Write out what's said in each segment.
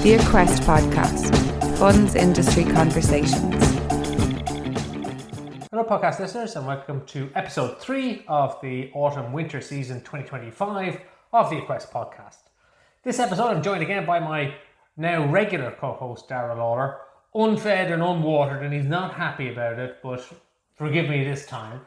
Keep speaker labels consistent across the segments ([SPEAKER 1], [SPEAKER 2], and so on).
[SPEAKER 1] The Aquest Podcast, Funds Industry Conversations.
[SPEAKER 2] Hello podcast listeners, and welcome to episode 3 of the autumn-winter season 2025 of the Aquest Podcast. This episode I'm joined again by my now regular co-host Dáire Lawlor, unfed and unwatered, and he's not happy about it, but forgive me this time.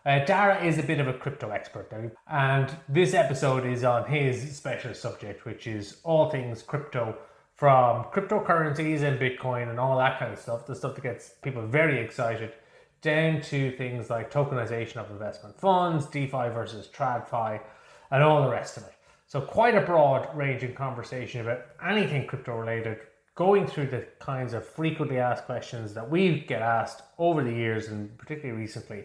[SPEAKER 2] Dáire is a bit of a crypto expert, and this episode is on his special subject, which is all things crypto, from cryptocurrencies and Bitcoin and all that kind of stuff, the stuff that gets people very excited, down to things like tokenization of investment funds, DeFi versus TradFi, and all the rest of it. So quite a broad-ranging conversation about anything crypto-related, going through the kinds of frequently asked questions that we get asked over the years and particularly recently.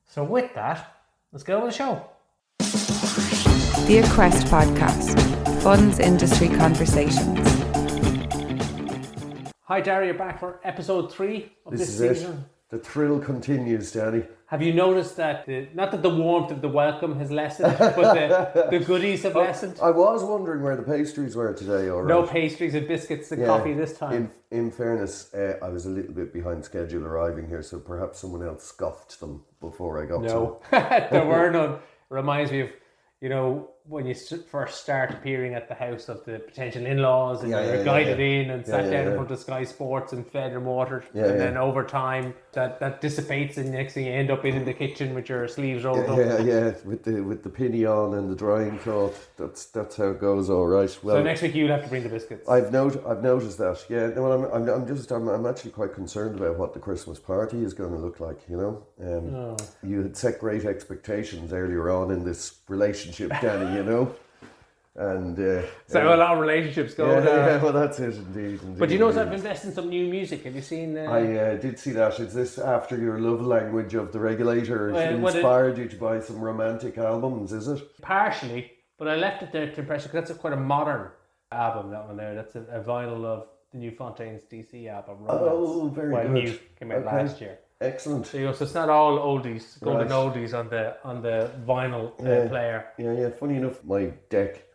[SPEAKER 2] So with that, let's get on with the show.
[SPEAKER 1] The Aquest Podcast, Funds Industry Conversations.
[SPEAKER 2] Hi Dáire, you're back for episode 3 of this season.
[SPEAKER 3] It. The thrill continues, Danny.
[SPEAKER 2] Have you noticed that, not that the warmth of the welcome has lessened, but the goodies have lessened?
[SPEAKER 3] I was wondering where the pastries were today, all right.
[SPEAKER 2] No pastries and biscuits and coffee this time.
[SPEAKER 3] In fairness, I was a little bit behind schedule arriving here, so perhaps someone else scoffed them before I got to them.
[SPEAKER 2] There were none. It reminds me of, when you first start appearing at the house of the potential in-laws and you're guided in and sat down in front of Sky Sports and fed and watered, and then over time that dissipates, and next thing you end up in the kitchen with your sleeves rolled up.
[SPEAKER 3] With the pinny on and the drying cloth. That's how it goes. All right. Well,
[SPEAKER 2] so next week you'll have to bring the biscuits.
[SPEAKER 3] I've noticed that. Yeah. No, I'm actually quite concerned about what the Christmas party is going to look like. You had set great expectations earlier on in this relationship, Danny. And
[SPEAKER 2] so a lot of relationships going down.
[SPEAKER 3] Yeah, well, that's it, indeed.
[SPEAKER 2] But you notice I've invested in some new music. Have you seen?
[SPEAKER 3] I did see that. Is this after your love language of the regulator inspired you to buy some romantic albums? Is it?
[SPEAKER 2] Partially, but I left it there to impress you because that's quite a modern album. That one there. That's a vinyl of the new Fontaines DC album. Romance.
[SPEAKER 3] Oh, very good.
[SPEAKER 2] New came out last year.
[SPEAKER 3] Excellent.
[SPEAKER 2] So it's not all oldies, golden oldies on the vinyl player.
[SPEAKER 3] Yeah. Funny enough, my deck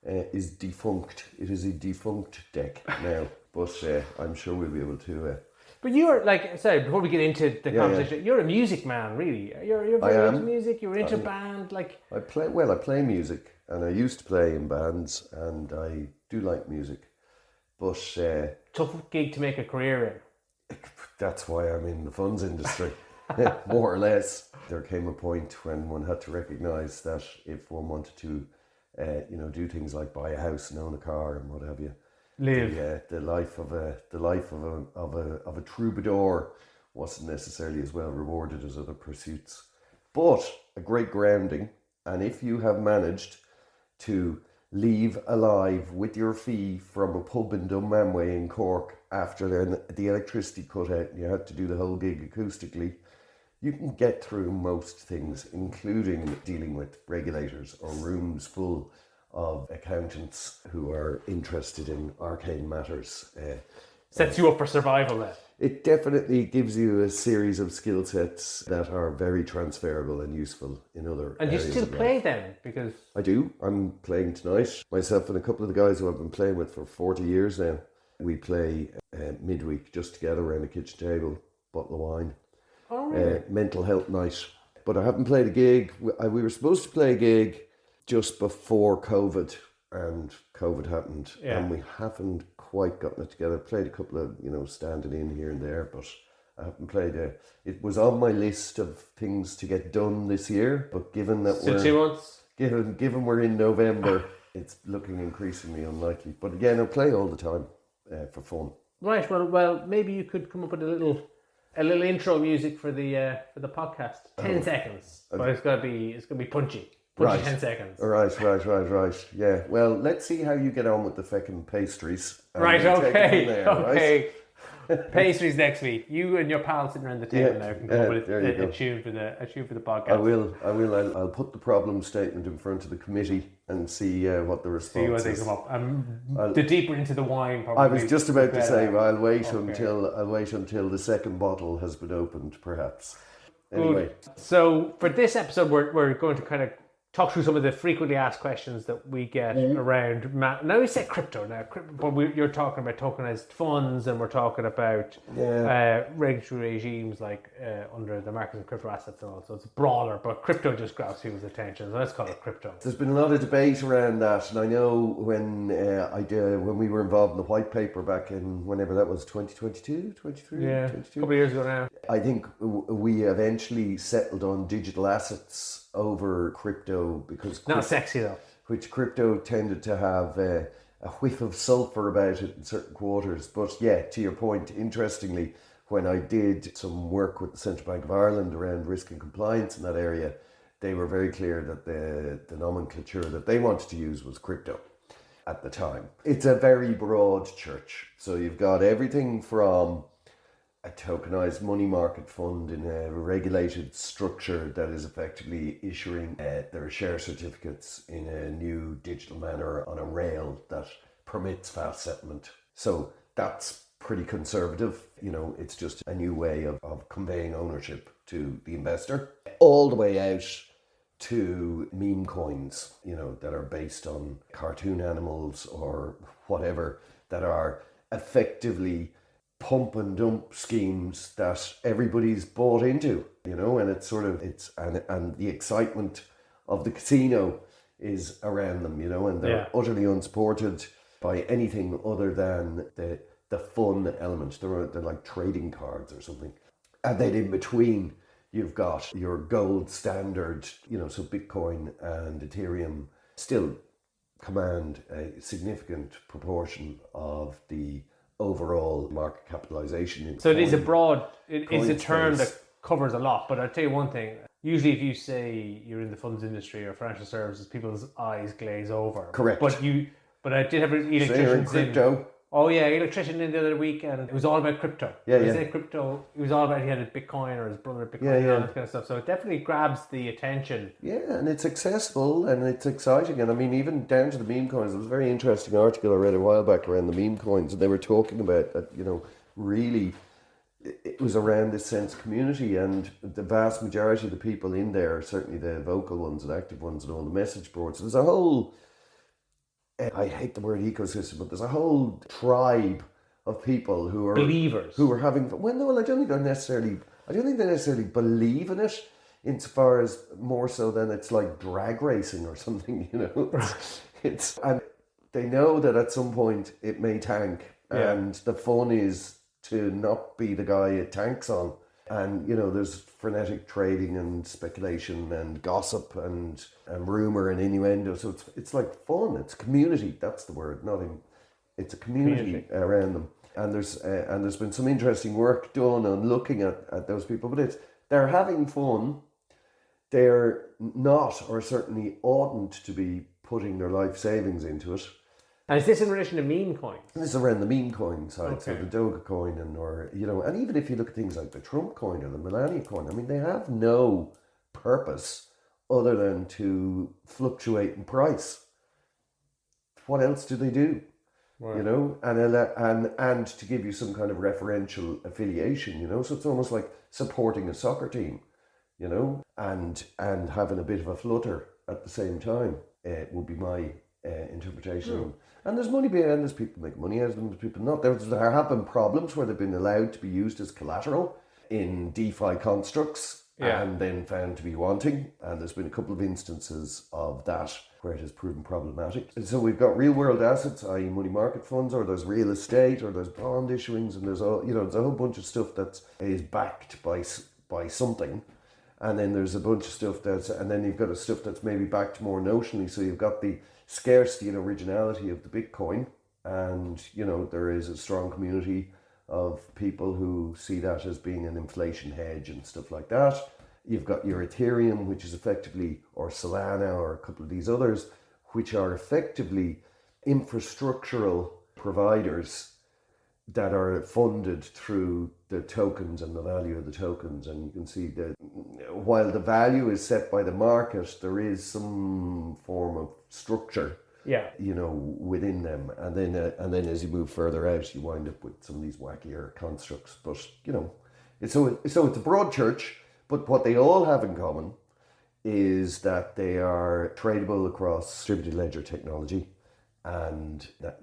[SPEAKER 3] is defunct. It is a defunct deck now, but I'm sure we'll be able to.
[SPEAKER 2] But you're before we get into the conversation, you're a music man, really. You're very into music. You're into band, like.
[SPEAKER 3] I play music, and I used to play in bands, and I do like music, but
[SPEAKER 2] tough gig to make a career in.
[SPEAKER 3] That's why I'm in the funds industry, more or less. There came a point when one had to recognise that if one wanted to, do things like buy a house and own a car and what have you,
[SPEAKER 2] live
[SPEAKER 3] the life of a troubadour wasn't necessarily as well rewarded as other pursuits. But a great grounding, and if you have managed to leave alive with your fee from a pub in Dunmanway in Cork after the electricity cut out and you had to do the whole gig acoustically, you can get through most things, including dealing with regulators or rooms full of accountants who are interested in arcane matters.
[SPEAKER 2] Sets you up for survival then.
[SPEAKER 3] It definitely gives you a series of skill sets that are very transferable and useful in other
[SPEAKER 2] and
[SPEAKER 3] areas.
[SPEAKER 2] You still play then? Because
[SPEAKER 3] I do. I'm playing tonight. Myself and a couple of the guys who I've been playing with for 40 years now. We play midweek just together around a kitchen table, bottle of wine.
[SPEAKER 2] Oh, really?
[SPEAKER 3] Mental health night. But I haven't played a gig. We were supposed to play a gig just before COVID, and COVID happened, and we haven't quite gotten it together. Played a couple of standing in here and there, but I haven't played it was on my list of things to get done this year, but given that
[SPEAKER 2] we're 2 months,
[SPEAKER 3] given we're in November, it's looking increasingly unlikely. But again, I play all the time for fun.
[SPEAKER 2] Right. Well, maybe you could come up with a little intro music for the podcast. 10 seconds, but it's gonna be punchy.
[SPEAKER 3] Right.
[SPEAKER 2] 10 seconds.
[SPEAKER 3] Right. Yeah. Well, let's see how you get on with the feckin' pastries.
[SPEAKER 2] Right. Okay. Okay. Pastries next week. You and your pal sitting around the table now can come up with a tune for the podcast.
[SPEAKER 3] I will. I'll put the problem statement in front of the committee and see what the response is. See what
[SPEAKER 2] they come up. The deeper into the wine, probably.
[SPEAKER 3] I was just about to say, I'll wait until the second bottle has been opened, perhaps. Anyway,
[SPEAKER 2] so for this episode, we're going to kind of talk through some of the frequently asked questions that we get around. Now we say crypto but you're talking about tokenized funds, and we're talking about regulatory regimes like under the markets and crypto assets and all. So it's broader, but crypto just grabs people's attention. So let's call it crypto.
[SPEAKER 3] There's been a lot of debate around that, and I know when when we were involved in the white paper back in whenever that was, 2022, 23,
[SPEAKER 2] a couple of years ago now.
[SPEAKER 3] I think we eventually settled on digital assets over crypto because
[SPEAKER 2] not sexy though.
[SPEAKER 3] Which crypto tended to have a whiff of sulfur about it in certain quarters. But yeah, to your point, interestingly, when I did some work with the Central Bank of Ireland around risk and compliance in that area, they were very clear that the nomenclature that they wanted to use was crypto at the time. It's a very broad church. So you've got everything from a tokenized money market fund in a regulated structure that is effectively issuing their share certificates in a new digital manner on a rail that permits fast settlement. So that's pretty conservative. It's just a new way of conveying ownership to the investor. All the way out to meme coins, that are based on cartoon animals or whatever, that are effectively pump and dump schemes that everybody's bought into, and and the excitement of the casino is around them, and they're utterly unsupported by anything other than the fun element. They're like trading cards or something. And then in between, you've got your gold standard, so Bitcoin and Ethereum still command a significant proportion of the overall market capitalization.
[SPEAKER 2] So it is a term that covers a lot, but I'll tell you one thing. Usually if you say you're in the funds industry or financial services, people's eyes glaze over.
[SPEAKER 3] Correct.
[SPEAKER 2] But I did have an electrician.
[SPEAKER 3] So you're in crypto.
[SPEAKER 2] Electrician in the other week, and it was all about crypto. Crypto. It was all about, he had a Bitcoin or his brother had Bitcoin and all that kind of stuff. So it definitely grabs the attention. Yeah,
[SPEAKER 3] and it's accessible and it's exciting. And I mean, even down to the meme coins. There was a very interesting article I read a while back around the meme coins, and they were talking about that. Really, it was around this sense of community, and the vast majority of the people in there, certainly the vocal ones and active ones, and all the message boards. So there's a whole. I hate the word ecosystem, but there's a whole tribe of people who are
[SPEAKER 2] believers,
[SPEAKER 3] who are having. Well, no, I don't think they necessarily believe in it, insofar as more so than it's like drag racing or something. It's and they know that at some point it may tank, and the fun is to not be the guy it tanks on. And there's frenetic trading and speculation and gossip and rumor and innuendo. So it's like fun. It's community. That's the word. It's a community around them. And there's been some interesting work done on looking at those people. But they're having fun. They're not, or certainly oughtn't to be, putting their life savings into it.
[SPEAKER 2] And is this in relation to meme coins?
[SPEAKER 3] This is around the meme coin side, so the Dogecoin and even if you look at things like the Trump coin or the Melania coin, I mean, they have no purpose other than to fluctuate in price. What else do they do? Right. And to give you some kind of referential affiliation, so it's almost like supporting a soccer team, and having a bit of a flutter at the same time. Would be my interpretation. And there's money behind. There's people make money out of them. There's people not. There have been problems where they've been allowed to be used as collateral in DeFi constructs, and then found to be wanting. And there's been a couple of instances of that where it has proven problematic. And so we've got real world assets, i.e. money market funds, or there's real estate, or there's bond issuings, and there's there's a whole bunch of stuff that is backed by something. And then there's a bunch of stuff and then you've got stuff that's maybe backed more notionally. So you've got the scarcity and originality of the Bitcoin, and there is a strong community of people who see that as being an inflation hedge and stuff like that. You've got your Ethereum, which is effectively, or Solana, or a couple of these others, which are effectively infrastructural providers that are funded through the tokens and the value of the tokens. And you can see that while the value is set by the market, there is some form of structure, within them. And then as you move further out, you wind up with some of these wackier constructs. But so it's a broad church. But what they all have in common is that they are tradable across distributed ledger technology, and that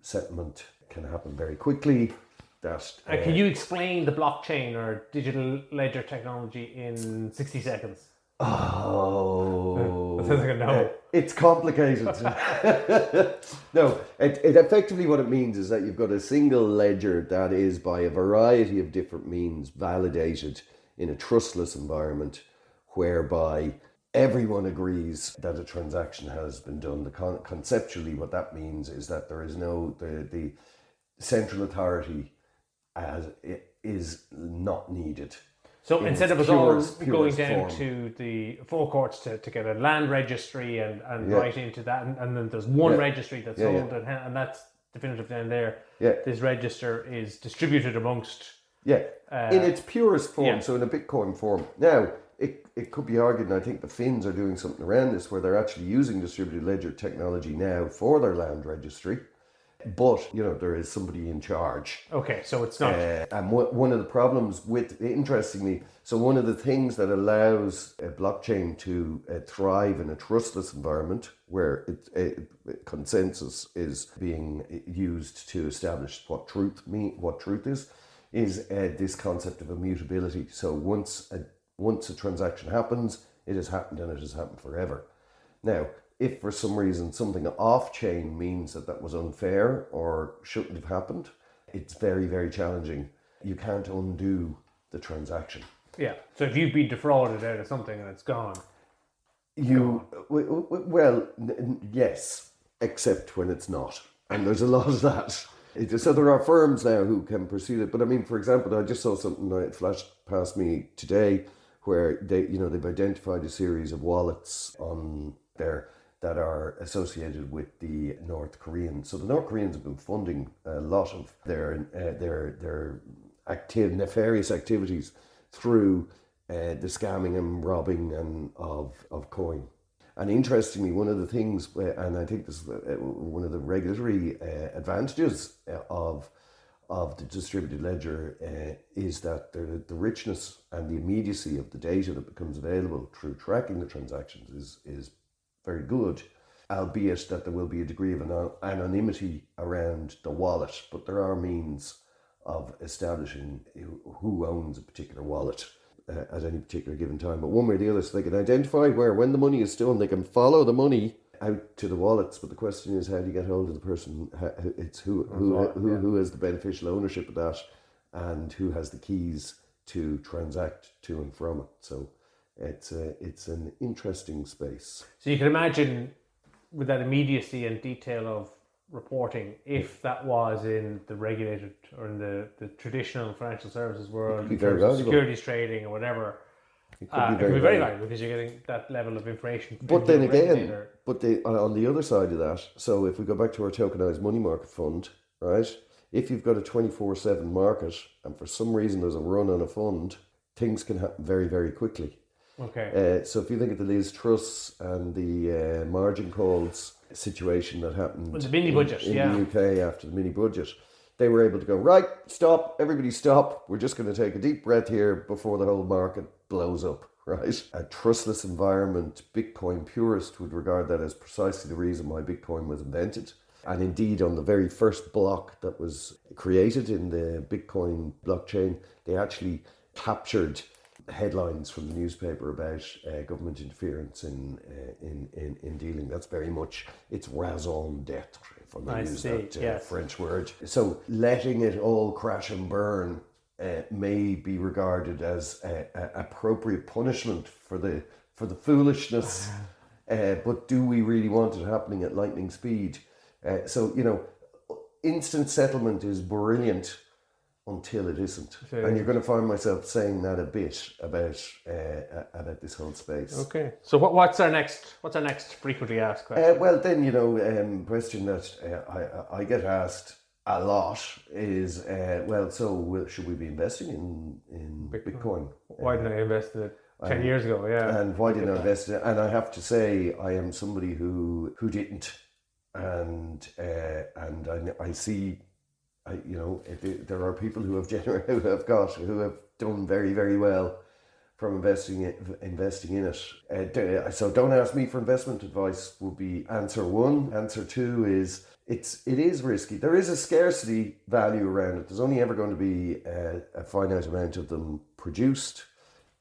[SPEAKER 3] settlement can happen very quickly.
[SPEAKER 2] Can you explain the blockchain or digital ledger technology in 60 seconds?
[SPEAKER 3] Oh,
[SPEAKER 2] That sounds like a no.
[SPEAKER 3] It's complicated. No, it effectively what it means is that you've got a single ledger that is by a variety of different means validated in a trustless environment, whereby everyone agrees that a transaction has been done. Conceptually, what that means is that there is the central authority as it is not needed.
[SPEAKER 2] So instead of us all going down
[SPEAKER 3] form
[SPEAKER 2] to the forecourts to get a land registry and write into that, and then there's one registry that's owned and that's definitive down there.
[SPEAKER 3] Yeah.
[SPEAKER 2] This register is distributed amongst...
[SPEAKER 3] in its purest form, so in a Bitcoin form. Now, it could be argued, and I think the Finns are doing something around this, where they're actually using distributed ledger technology now for their land registry. But, there is somebody in charge.
[SPEAKER 2] Okay, so it's not...
[SPEAKER 3] and one of the problems interestingly, so one of the things that allows a blockchain to thrive in a trustless environment, where consensus is being used to establish what truth is this concept of immutability. So once a transaction happens, it has happened, and it has happened forever. Now, if for some reason something off-chain means that was unfair or shouldn't have happened, it's very, very challenging. You can't undo the transaction.
[SPEAKER 2] Yeah, so if you've been defrauded out of something and it's gone...
[SPEAKER 3] Yes, except when it's not. And there's a lot of that. So there are firms now who can pursue it. But I mean, for example, I just saw something that flashed past me today where they've identified a series of wallets on there that are associated with the North Koreans. So the North Koreans have been funding a lot of their nefarious activities through the scamming and robbing of coin. And interestingly, one of the things, and I think this is one of the regulatory advantages of the distributed ledger, is that the richness and the immediacy of the data that becomes available through tracking the transactions is very good, albeit that there will be a degree of anonymity around the wallet. But there are means of establishing who owns a particular wallet at any particular given time. But one way or the other, so they can identify when the money is stolen, they can follow the money out to the wallets. But the question is, how do you get hold of the person? It's who has the beneficial ownership of that, and who has the keys to transact to and from it. So it's an interesting space.
[SPEAKER 2] So you can imagine, with that immediacy and detail of reporting, if that was in the regulated or in the traditional financial services world, in terms of securities trading or whatever, it could be very valuable because you're getting that level of information.
[SPEAKER 3] But then again, on the other side of that, so if we go back to our tokenized money market fund, right? If you've got a 24/7 market and for some reason there's a run on a fund, things can happen very, very quickly.
[SPEAKER 2] Okay.
[SPEAKER 3] So if you think of the Liz Truss and the margin calls situation that happened
[SPEAKER 2] the mini budget
[SPEAKER 3] in the UK after the mini budget, they were able to go, right, stop, everybody stop. We're just going to take a deep breath here before the whole market blows up, right? A trustless environment, Bitcoin purist would regard that as precisely the reason why Bitcoin was invented. And indeed, on the very first block that was created in the Bitcoin blockchain, they actually captured headlines from the newspaper about government interference in dealing. That's very much, it's raison d'etre, if I may use that French word. So letting it all crash and burn may be regarded as appropriate punishment for the foolishness, but do we really want it happening at lightning speed? So instant settlement is brilliant until it isn't. Okay. And you're going to find myself saying that a bit about this whole space.
[SPEAKER 2] Okay. So what's our next frequently asked question?
[SPEAKER 3] Well, then, question that I get asked a lot is, should we be investing in Bitcoin?
[SPEAKER 2] Why didn't I invest in it 10 years ago? Yeah.
[SPEAKER 3] And why didn't I invest in it? And I have to say, I am somebody who didn't. And I see, there are people who have done very, very well, from investing in it. So don't ask me for investment advice would be answer one. Answer two is it is risky. There is a scarcity value around it. There's only ever going to be a finite amount of them produced.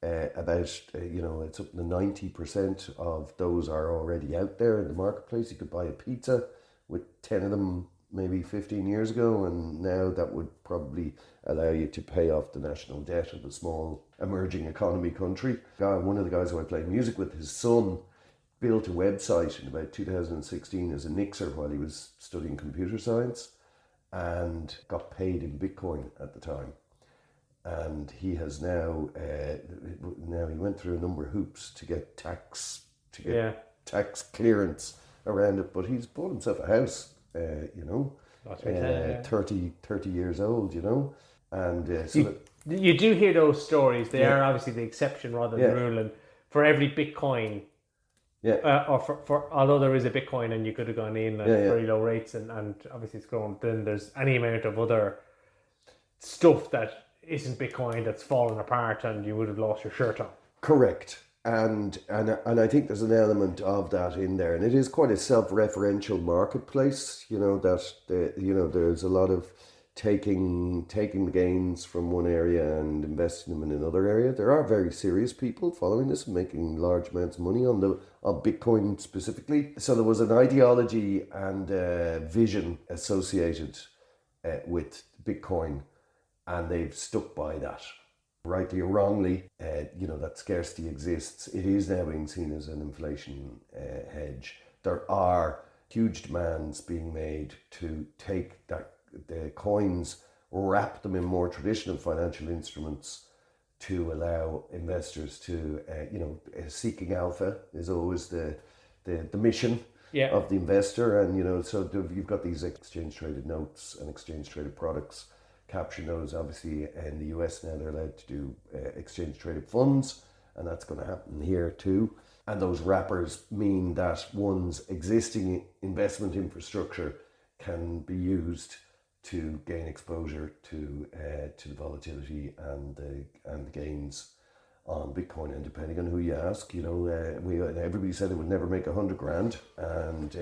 [SPEAKER 3] It's up to 90% of those are already out there in the marketplace. You could buy a pizza with 10 of them maybe 15 years ago, and now that would probably allow you to pay off the national debt of a small emerging economy country. One of the guys who I played music with, his son built a website in about 2016 as a Nixer while he was studying computer science, and got paid in Bitcoin at the time. And he has now he went through a number of hoops to get tax clearance around it, but he's bought himself a house. 30 years old, and so
[SPEAKER 2] you do hear those stories. They are obviously the exception rather than the rule. And for every Bitcoin, or although there is a Bitcoin and you could have gone in at very low rates, and obviously it's grown, then there's any amount of other stuff that isn't Bitcoin that's fallen apart and you would have lost your shirt on.
[SPEAKER 3] Correct. And I think there's an element of that in there, and it is quite a self-referential marketplace. There's a lot of taking the gains from one area and investing them in another area. There are very serious people following this and making large amounts of money on Bitcoin specifically. So there was an ideology and vision associated with Bitcoin, and they've stuck by that. Rightly or wrongly, that scarcity exists. It is now being seen as an inflation hedge. There are huge demands being made to take the coins, wrap them in more traditional financial instruments to allow investors to, seeking alpha is always the mission of the investor. And, so you've got these exchange traded notes and exchange traded products. Capturing those, obviously in the US now they're allowed to do exchange traded funds, and that's going to happen here too. And those wrappers mean that one's existing investment infrastructure can be used to gain exposure to the volatility and the gains on Bitcoin. And depending on who you ask, everybody said it would never make $100,000, and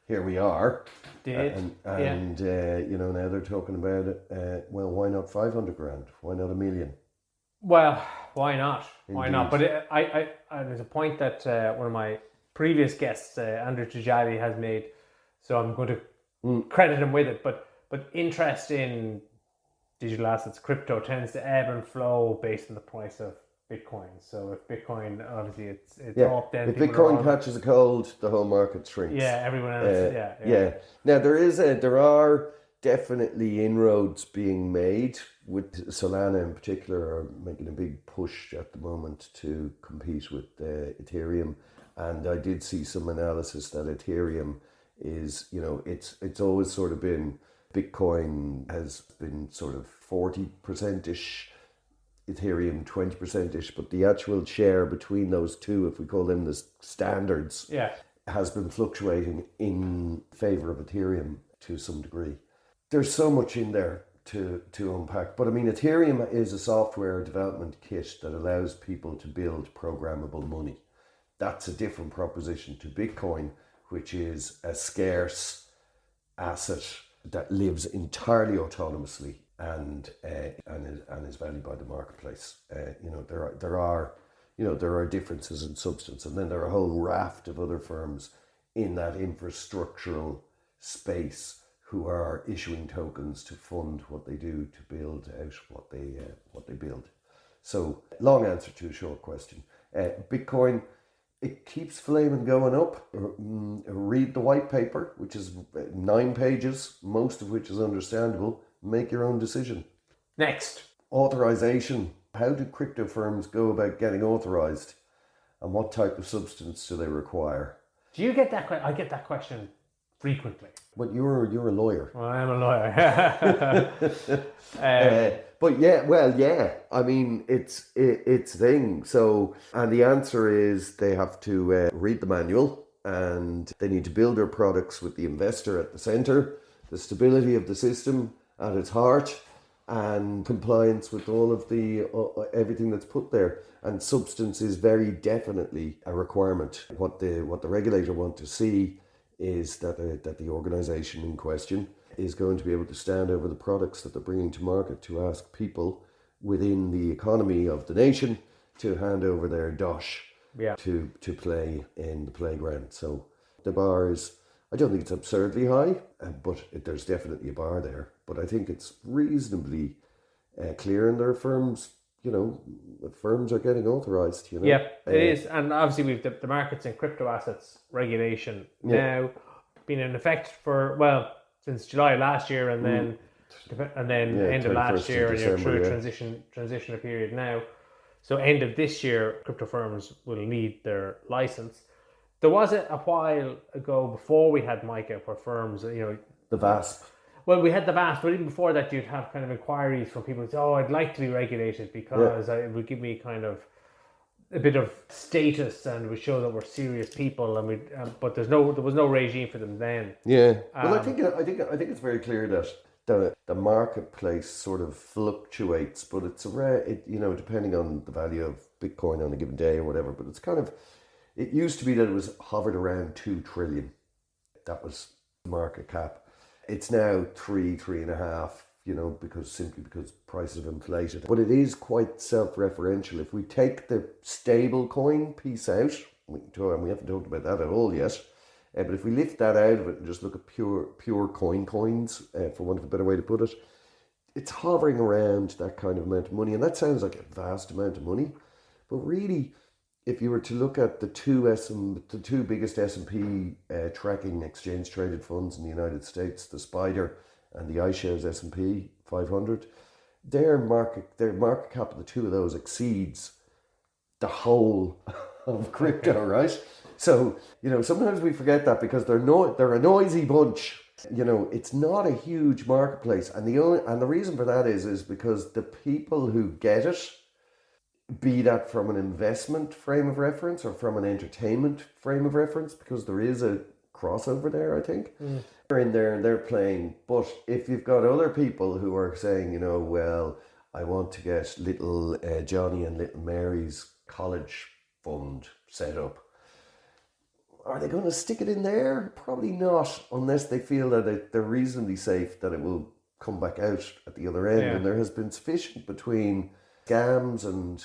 [SPEAKER 3] here we are. Now they're talking about it. Why not 500,000? Why not $1 million?
[SPEAKER 2] Well, why not?
[SPEAKER 3] Indeed.
[SPEAKER 2] Why not? But I there's a point that one of my previous guests, Andrew Tijali, has made. So I'm going to credit him with it. But interest in digital assets, crypto, tends to ebb and flow based on the price of Bitcoin. So if Bitcoin, obviously it's up, then
[SPEAKER 3] if Bitcoin catches a cold, the whole market shrinks.
[SPEAKER 2] Yeah, everyone else.
[SPEAKER 3] Now there are definitely inroads being made, with Solana in particular are making a big push at the moment to compete with Ethereum. And I did see some analysis that Ethereum is, it's always sort of been, Bitcoin has been sort of 40%-ish, Ethereum 20%-ish, but the actual share between those two, if we call them the standards, has been fluctuating in favor of Ethereum to some degree. There's so much in there to unpack, but I mean, Ethereum is a software development kit that allows people to build programmable money. That's a different proposition to Bitcoin, which is a scarce asset that lives entirely autonomously and is valued by the marketplace. There are differences in substance, and then there are a whole raft of other firms in that infrastructural space who are issuing tokens to fund what they do to build out what they build. So, long answer to a short question. Bitcoin, it keeps flaming going up. Read the white paper, which is 9 pages, most of which is understandable. Make your own decision.
[SPEAKER 2] Next.
[SPEAKER 3] Authorization. How do crypto firms go about getting authorized, and what type of substance do they require?
[SPEAKER 2] Do you get that question? I get that question frequently.
[SPEAKER 3] But you're a lawyer.
[SPEAKER 2] Well, I'm a lawyer.
[SPEAKER 3] But I mean, it's thing. So, and the answer is they have to read the manual, and they need to build their products with the investor at the center, the stability of the system at its heart, and compliance with all of the everything that's put there. And substance is very definitely a requirement. What the regulator want to see is that the organisation in question is going to be able to stand over the products that they're bringing to market, to ask people within the economy of the nation to hand over their dosh to play in the playground. So the bar is, I don't think it's absurdly high, but there's definitely a bar there. But I think it's reasonably clear, and there are firms, firms are getting authorised,
[SPEAKER 2] Yeah, it is. And obviously we've the markets in crypto assets regulation now been in effect for, since July last year, and then end of last year, and you're through a transitional period now. So end of this year, crypto firms will need their license. There was a while ago before we had MiCA where firms,
[SPEAKER 3] the VASP.
[SPEAKER 2] Well, we had the VASP, but even before that, you'd have kind of inquiries from people who say, "Oh, I'd like to be regulated because it would give me kind of a bit of status and would show that we're serious people." And but there was no regime for them then.
[SPEAKER 3] Yeah. Well, I think it's very clear that the marketplace sort of fluctuates, but it's depending on the value of Bitcoin on a given day or whatever. But it's kind of, it used to be that it was hovered around 2 trillion. That was the market cap. It's now 3.5, because prices have inflated. But it is quite self-referential. If we take the stable coin piece out, and we haven't talked about that at all yet, but if we lift that out of it and just look at pure coins, for want of a better way to put it, it's hovering around that kind of amount of money. And that sounds like a vast amount of money. But really, if you were to look at the two biggest S&P tracking exchange traded funds in the United States, the SPDR and the iShares S&P 500, their market cap of the two of those exceeds the whole of crypto, right? So, sometimes we forget that because they're a noisy bunch. It's not a huge marketplace, and the reason for that is because the people who get it, be that from an investment frame of reference or from an entertainment frame of reference, because there is a crossover there, I think. They're in there and they're playing. But if you've got other people who are saying, I want to get little Johnny and little Mary's college fund set up, are they going to stick it in there? Probably not, unless they feel that they're reasonably safe that it will come back out at the other end. And there has been sufficient between scams and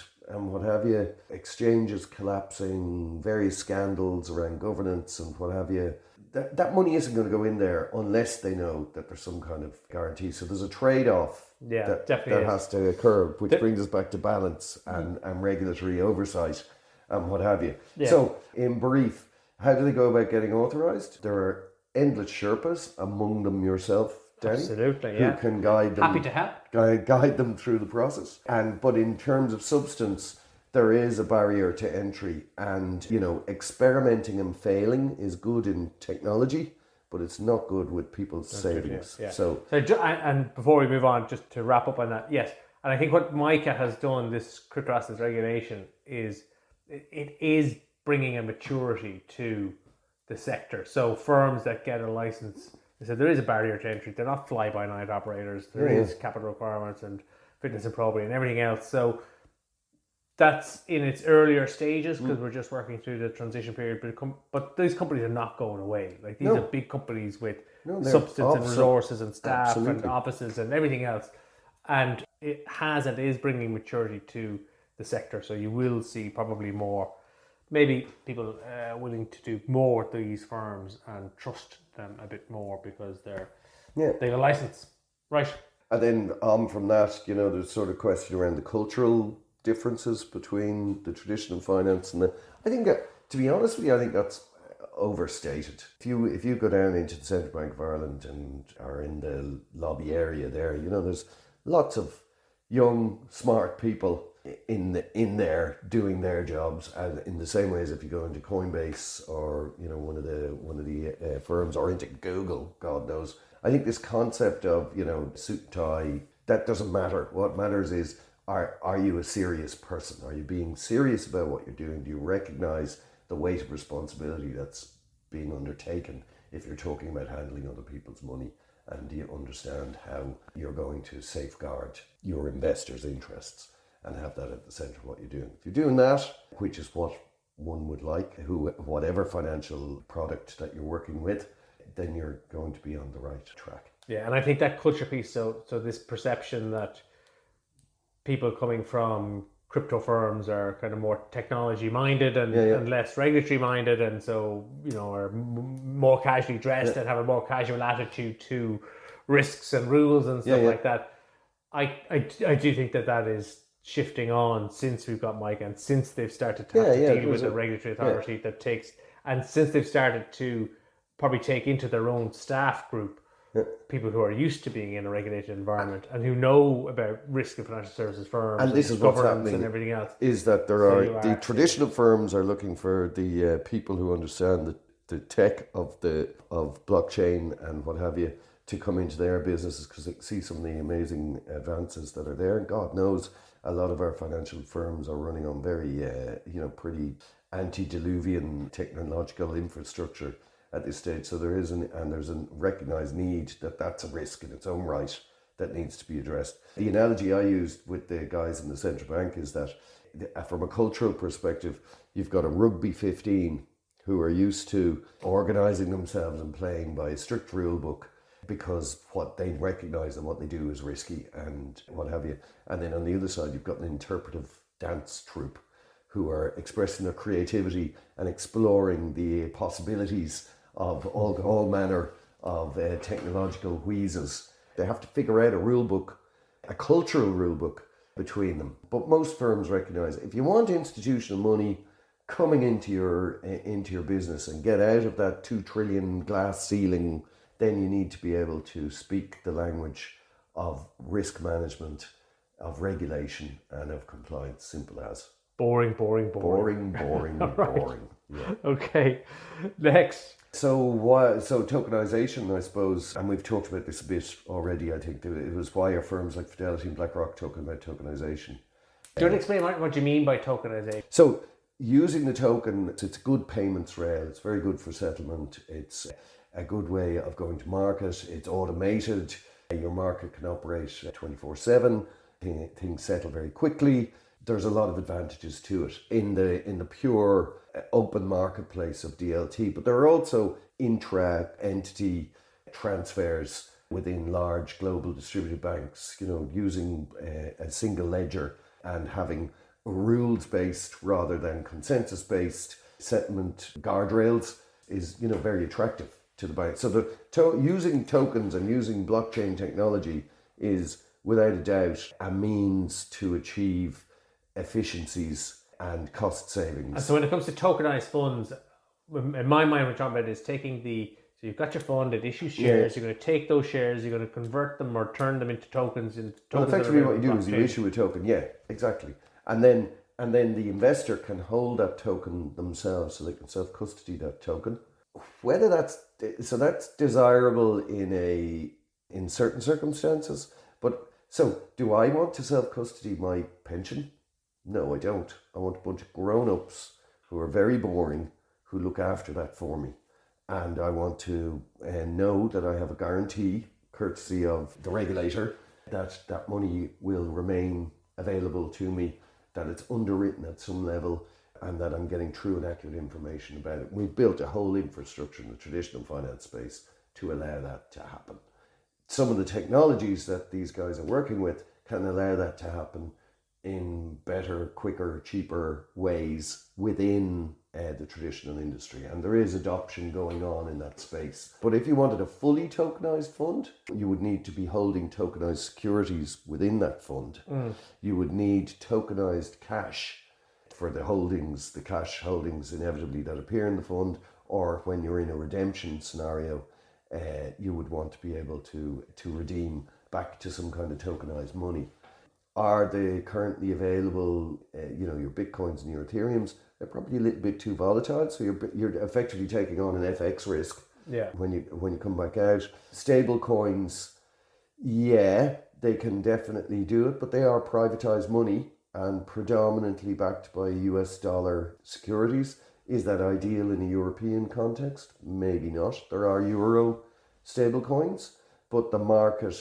[SPEAKER 3] what have you, exchanges collapsing, various scandals around governance and what have you. That money isn't going to go in there unless they know that there's some kind of guarantee. So there's a trade-off that has to occur, which brings us back to balance and regulatory oversight and what have you. Yeah. So in brief, how do they go about getting authorised? There are endless Sherpas, among them yourself, Danny.
[SPEAKER 2] Absolutely,
[SPEAKER 3] who can guide them.
[SPEAKER 2] Happy to help.
[SPEAKER 3] Guide them through the process. But in terms of substance, there is a barrier to entry, and experimenting and failing is good in technology, but it's not good with people's savings. So
[SPEAKER 2] and before we move on, just to wrap up on that, yes, and I think what MiCA has done, this crypto assets regulation, is it is bringing a maturity to the sector. So firms that get a license, they said there is a barrier to entry. They're not fly-by-night operators. There is capital requirements and fitness and probity and everything else. So that's in its earlier stages because we're just working through the transition period. But these companies are not going away. Like these are big companies with substance and resources and staff and offices and everything else. And it is bringing maturity to the sector. So you will see probably more, maybe people willing to do more with these firms and trust them a bit more because they have a license, right?
[SPEAKER 3] And then from that, there's sort of question around the cultural differences between the traditional finance and I think to be honest with you, I think that's overstated. If you go down into the Central Bank of Ireland and are in the lobby area there, there's lots of young, smart people in there doing their jobs, and in the same way as if you go into Coinbase or one of the firms, or into Google, God knows. I think this concept of suit and tie, that doesn't matter. What matters is are you a serious person? Are you being serious about what you're doing? Do you recognize the weight of responsibility that's being undertaken if you're talking about handling other people's money? And do you understand how you're going to safeguard your investors' interests and have that at the centre of what you're doing. If you're doing that, which is what one would like, whatever financial product that you're working with, then you're going to be on the right track.
[SPEAKER 2] Yeah, and I think that culture piece, so this perception that people coming from crypto firms are kind of more technology minded and less regulatory minded, and so, you know, are more casually dressed and have a more casual attitude to risks and rules and stuff like that. I do think that is shifting on since we've got MiCA and since they've started to have to deal with a regulatory authority that takes, and since they've started to probably take into their own staff group people who are used to being in a regulated environment and who know about risk of financial services firms
[SPEAKER 3] and this is what's happening
[SPEAKER 2] and everything else.
[SPEAKER 3] Is that the traditional firms are looking for the people who understand the tech of blockchain and what have you to come into their businesses, because they see some of the amazing advances that are there. And God knows a lot of our financial firms are running on very pretty antediluvian technological infrastructure at this stage. So there's a recognised need that's a risk in its own right that needs to be addressed. The analogy I used with the guys in the central bank is that from a cultural perspective, you've got a rugby 15 who are used to organising themselves and playing by a strict rule book because what they recognise and what they do is risky and what have you. And then on the other side, you've got an interpretive dance troupe who are expressing their creativity and exploring the possibilities of all manner of technological wheezes. They have to figure out a rule book, a cultural rule book between them. But most firms recognise if you want institutional money coming into your business and get out of that 2 trillion glass ceiling, then you need to be able to speak the language of risk management, of regulation, and of compliance. Simple as.
[SPEAKER 2] Boring.
[SPEAKER 3] Boring. Yeah.
[SPEAKER 2] Okay, next.
[SPEAKER 3] So tokenization, I suppose, and we've talked about this a bit already. I think it was why are firms like Fidelity and BlackRock talking about tokenization.
[SPEAKER 2] Do you want to explain what you mean by tokenization?
[SPEAKER 3] So using the token, it's a good payments rail. It's very good for settlement. It's a good way of going to market. It's automated. Your market can operate 24/7. Things settle very quickly. There's a lot of advantages to it in the pure open marketplace of DLT, but there are also intra-entity transfers within large global distributed banks, using a single ledger and having rules-based rather than consensus-based settlement guardrails is, very attractive to the bank. So using tokens and using blockchain technology is without a doubt a means to achieve efficiencies and cost savings.
[SPEAKER 2] And so when it comes to tokenized funds, in my mind, what we're talking about is taking so you've got your fund, it issues shares, you're going to take those shares, you're going to convert them or turn them into tokens.
[SPEAKER 3] Well, effectively what you do is you issue a token, exactly. And then the investor can hold that token themselves, so they can self-custody that token. Whether that's desirable in certain circumstances, but so do I want to self-custody my pension? No, I don't. I want a bunch of grown-ups who are very boring, who look after that for me. And I want to know that I have a guarantee, courtesy of the regulator, that that money will remain available to me, that it's underwritten at some level, and that I'm getting true and accurate information about it. We've built a whole infrastructure in the traditional finance space to allow that to happen. Some of the technologies that these guys are working with can allow that to happen in better, quicker, cheaper ways within the traditional industry. And there is adoption going on in that space. But if you wanted a fully tokenized fund, you would need to be holding tokenized securities within that fund. You would need tokenized cash for the holdings, the cash holdings inevitably that appear in the fund, or when you're in a redemption scenario, you would want to be able to redeem back to some kind of tokenized money. Are they currently available? Your Bitcoins and your Ethereums, they're probably a little bit too volatile, so you're effectively taking on an FX risk.
[SPEAKER 2] Yeah.
[SPEAKER 3] When you come back out, stable coins, they can definitely do it, but they are privatized money and predominantly backed by US dollar securities. Is that ideal in a European context? Maybe not. There are Euro stable coins, but the market,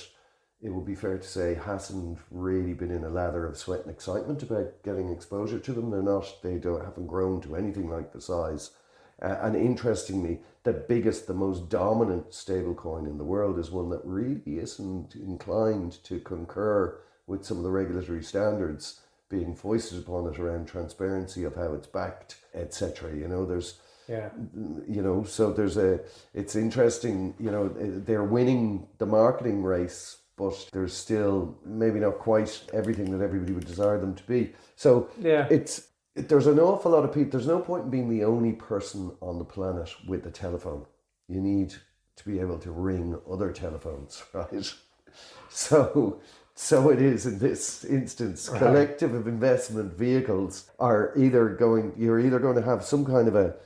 [SPEAKER 3] it would be fair to say, hasn't really been in a lather of sweat and excitement about getting exposure to them. Haven't grown to anything like the size. And interestingly, the most dominant stablecoin in the world is one that really isn't inclined to concur with some of the regulatory standards being foisted upon it around transparency of how it's backed, etc. It's interesting, they're winning the marketing race, but there's still maybe not quite everything that everybody would desire them to be. So there's an awful lot of people. There's no point in being the only person on the planet with a telephone. You need to be able to ring other telephones, right? So it is in this instance. Right. Collective investment vehicles you're either going to have some kind of a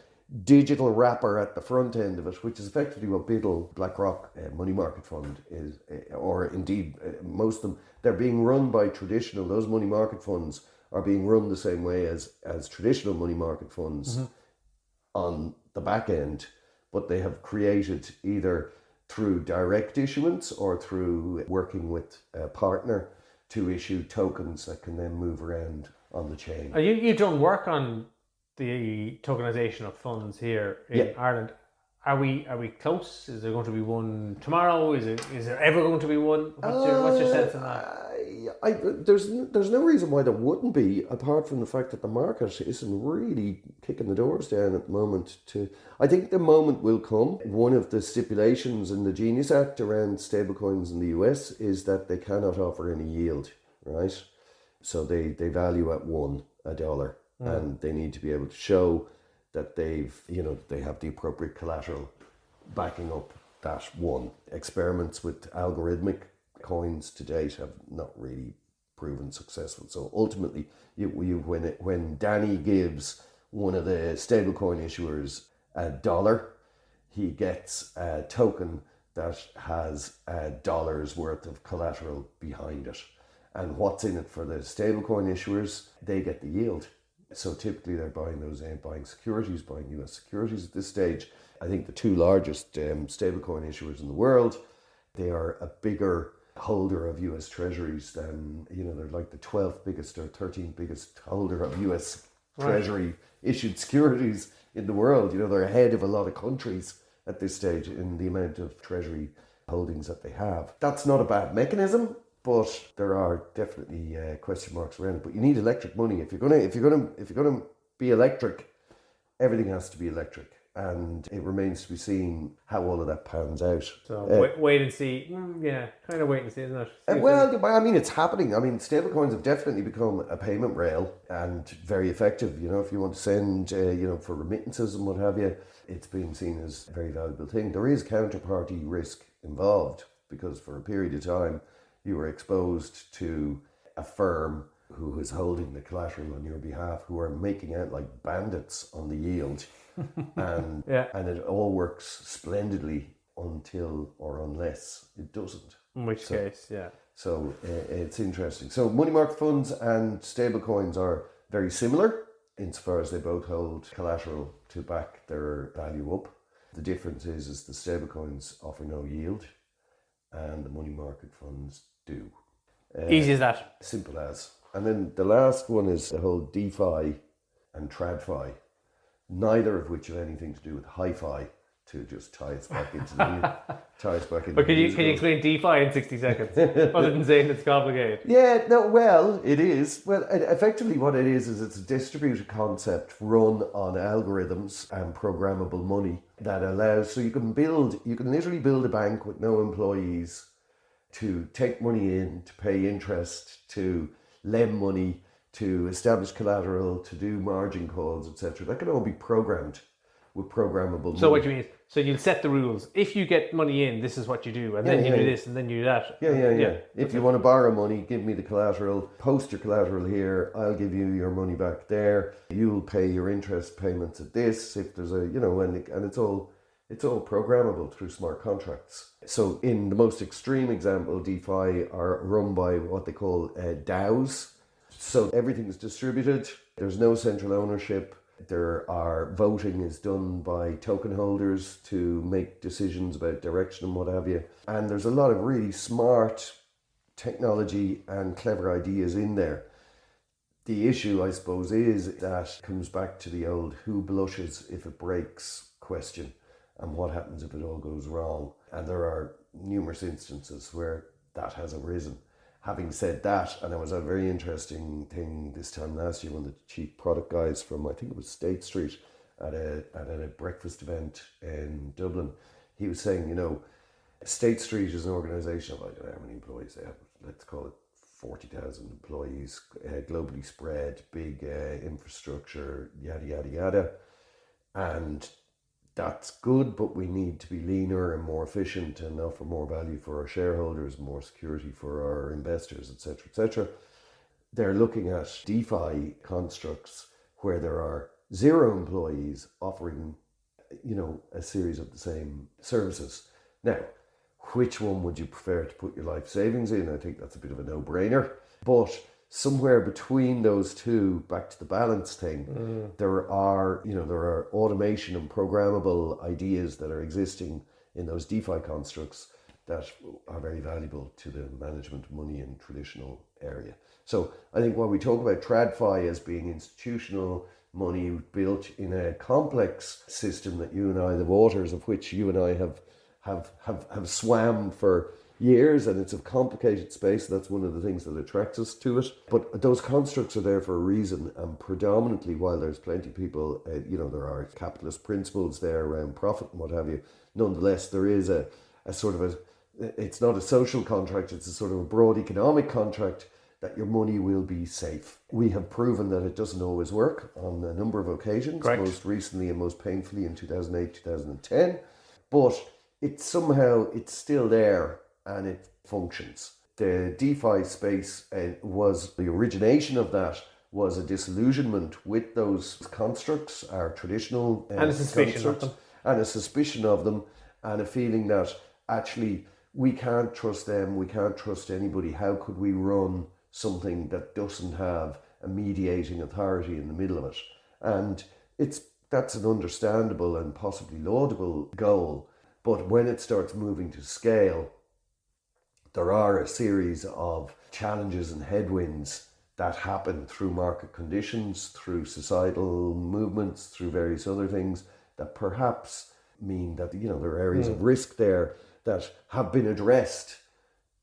[SPEAKER 3] digital wrapper at the front end of it, which is effectively what BUIDL, BlackRock money market fund is, or indeed most of them. They're being run by those money market funds are being run the same way as traditional money market funds on the back end, but they have created either through direct issuance or through working with a partner to issue tokens that can then move around on the chain.
[SPEAKER 2] You've done work on the tokenization of funds here in Ireland. Are we close? Is there going to be one tomorrow? Is there ever going to be one? What's your sense on that?
[SPEAKER 3] There's no reason why there wouldn't be, apart from the fact that the market isn't really kicking the doors down at the moment. I think the moment will come. One of the stipulations in the Genius Act around stablecoins in the US is that they cannot offer any yield, right? So they value at $1. And they need to be able to show that they have the appropriate collateral backing up that one. Experiments with algorithmic coins to date have not really proven successful. So ultimately, when Danny gives one of the stablecoin issuers $1, he gets a token that has $1 worth of collateral behind it. And what's in it for the stablecoin issuers? They get the yield. So typically they're buying securities, buying US securities at this stage. I think the two largest stablecoin issuers in the world, they are a bigger holder of US treasuries than, they're like the 12th biggest or 13th biggest holder of US treasury issued securities in the world. They're ahead of a lot of countries at this stage in the amount of treasury holdings that they have. That's not a bad mechanism, but there are definitely question marks around it. But you need electric money. If you're gonna be electric, everything has to be electric, and it remains to be seen how all of that pans out.
[SPEAKER 2] So wait and see. Kind of wait and see, isn't it?
[SPEAKER 3] It's happening. Stablecoins have definitely become a payment rail and very effective. If you want to send, for remittances and what have you, it's been seen as a very valuable thing. There is counterparty risk involved because for a period of time, you were exposed to a firm who is holding the collateral on your behalf, who are making out like bandits on the yield. And it all works splendidly until or unless it doesn't.
[SPEAKER 2] In which case.
[SPEAKER 3] So it's interesting. So money market funds and stablecoins are very similar insofar as they both hold collateral to back their value up. The difference is the stablecoins offer no yield, and the money market funds do.
[SPEAKER 2] Easy as that.
[SPEAKER 3] Simple as. And then the last one is the whole DeFi and TradFi, neither of which have anything to do with hi-fi, to just tie us back into the
[SPEAKER 2] But can you explain DeFi in 60 seconds, other than saying it's complicated?
[SPEAKER 3] It is. Well, effectively what it is it's a distributed concept run on algorithms and programmable money that allows, so you can literally build a bank with no employees, to take money in, to pay interest, to lend money, to establish collateral, to do margin calls, etc. That can all be programmed with programmable money.
[SPEAKER 2] So what you mean is, so you'll set the rules. If you get money in, this is what you do, and then you do this, and then you do that.
[SPEAKER 3] Yeah. If you want to borrow money, give me the collateral, post your collateral here, I'll give you your money back there, you'll pay your interest payments at this, if there's and it's all programmable through smart contracts. So in the most extreme example, DeFi are run by what they call DAOs. So everything is distributed. There's no central ownership. There are voting is done by token holders to make decisions about direction and what have you. And there's a lot of really smart technology and clever ideas in there. The issue, I suppose, is that comes back to the old who blushes if it breaks question, and what happens if it all goes wrong. And there are numerous instances where that has arisen. Having said that, and it was a very interesting thing this time last year when the chief product guys from, I think it was State Street, at a breakfast event in Dublin, he was saying, State Street is an organisation of, I don't know how many employees they have, let's call it 40,000 employees, globally spread, big infrastructure, yada, yada, yada. And that's good, but we need to be leaner and more efficient and offer more value for our shareholders, more security for our investors, etc., etc. They're looking at DeFi constructs where there are 0 employees offering, a series of the same services. Now, which one would you prefer to put your life savings in? I think that's a bit of a no-brainer. But somewhere between those two, back to the balance thing, there are automation and programmable ideas that are existing in those DeFi constructs that are very valuable to the management of money in traditional area. So I think when we talk about TradFi as being institutional money built in a complex system that you and I, the waters of which you and I have swam for years, and it's a complicated space. That's one of the things that attracts us to it. But those constructs are there for a reason, and predominantly, while there's plenty of people, there are capitalist principles there around profit and what have you. Nonetheless, there is a sort of it's not a social contract, it's a sort of a broad economic contract that your money will be safe. We have proven that it doesn't always work on a number of occasions, Correct. Most recently and most painfully in 2008, 2010. But it's still there and it functions. The DeFi space was the origination of that was a disillusionment with those constructs, our traditional
[SPEAKER 2] and a suspicion of them.
[SPEAKER 3] And a suspicion of them, and a feeling that actually we can't trust them, we can't trust anybody. How could we run something that doesn't have a mediating authority in the middle of it? And that's an understandable and possibly laudable goal. But when it starts moving to scale, there are a series of challenges and headwinds that happen through market conditions, through societal movements, through various other things that perhaps mean that there are areas of risk there that have been addressed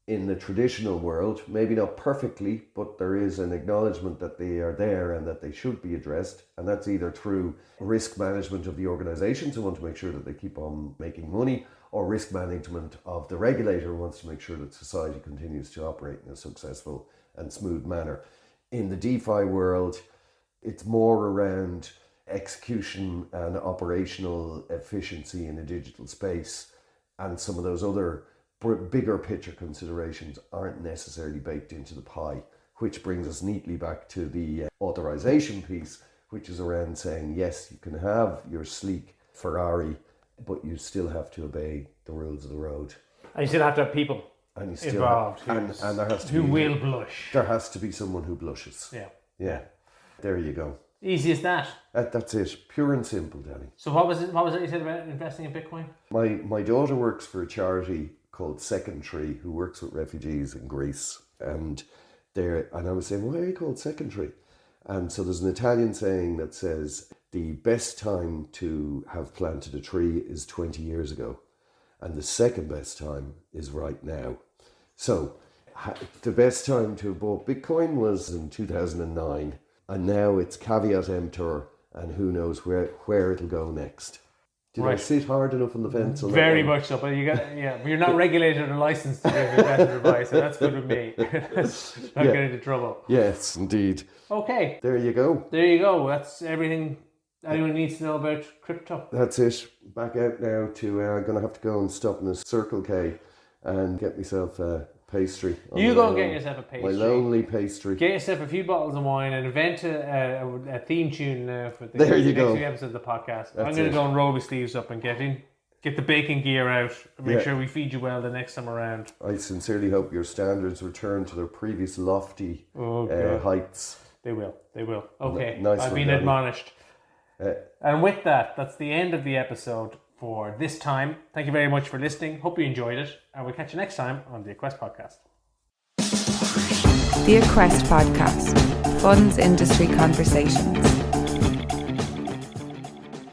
[SPEAKER 3] in the traditional world, maybe not perfectly, but there is an acknowledgement that they are there and that they should be addressed. And that's either through risk management of the organizations who want to make sure that they keep on making money, or risk management of the regulator who wants to make sure that society continues to operate in a successful and smooth manner. In the DeFi world, it's more around execution and operational efficiency in a digital space, and some of those other bigger picture considerations aren't necessarily baked into the pie, which brings us neatly back to the authorization piece, which is around saying, yes, you can have your sleek Ferrari, but you still have to obey the rules of the road.
[SPEAKER 2] And you still have to have people involved
[SPEAKER 3] and there has to
[SPEAKER 2] who
[SPEAKER 3] be,
[SPEAKER 2] will blush.
[SPEAKER 3] There has to be someone who blushes. Yeah. There you go.
[SPEAKER 2] Easy as that.
[SPEAKER 3] That's it. Pure and simple, Danny.
[SPEAKER 2] So what was it you said about investing in Bitcoin?
[SPEAKER 3] My daughter works for a charity called Second Tree, who works with refugees in Greece. And I was saying, why are you called Second Tree? And so there's an Italian saying that says, the best time to have planted a tree is 20 years ago. And the second best time is right now. So the best time to have bought Bitcoin was in 2009. And now it's caveat emptor, and who knows where it'll go next. Did I sit hard enough on the fence? On
[SPEAKER 2] Very much so, but you're not regulated or licensed to give investment advice, and that's good with me. Not get into trouble.
[SPEAKER 3] Yes, indeed.
[SPEAKER 2] Okay.
[SPEAKER 3] There you go.
[SPEAKER 2] That's everything anyone needs to know about crypto.
[SPEAKER 3] That's it. Back out now to, I'm going to have to go and stop in a Circle K and get myself a pastry.
[SPEAKER 2] You go and get yourself a pastry.
[SPEAKER 3] My lonely pastry.
[SPEAKER 2] Get yourself a few bottles of wine and invent a theme tune for the
[SPEAKER 3] next
[SPEAKER 2] few episodes of the podcast. I'm going to go and roll my sleeves up and get the baking gear out and make sure we feed you well the next time around.
[SPEAKER 3] I sincerely hope your standards return to their previous lofty heights.
[SPEAKER 2] They will. Okay,
[SPEAKER 3] Nice
[SPEAKER 2] I've been admonished. And with that, that's the end of the episode for this time. Thank you very much for listening. Hope you enjoyed it. And we'll catch you next time on the Aquest Podcast.
[SPEAKER 1] The Aquest Podcast. Funds Industry Conversations.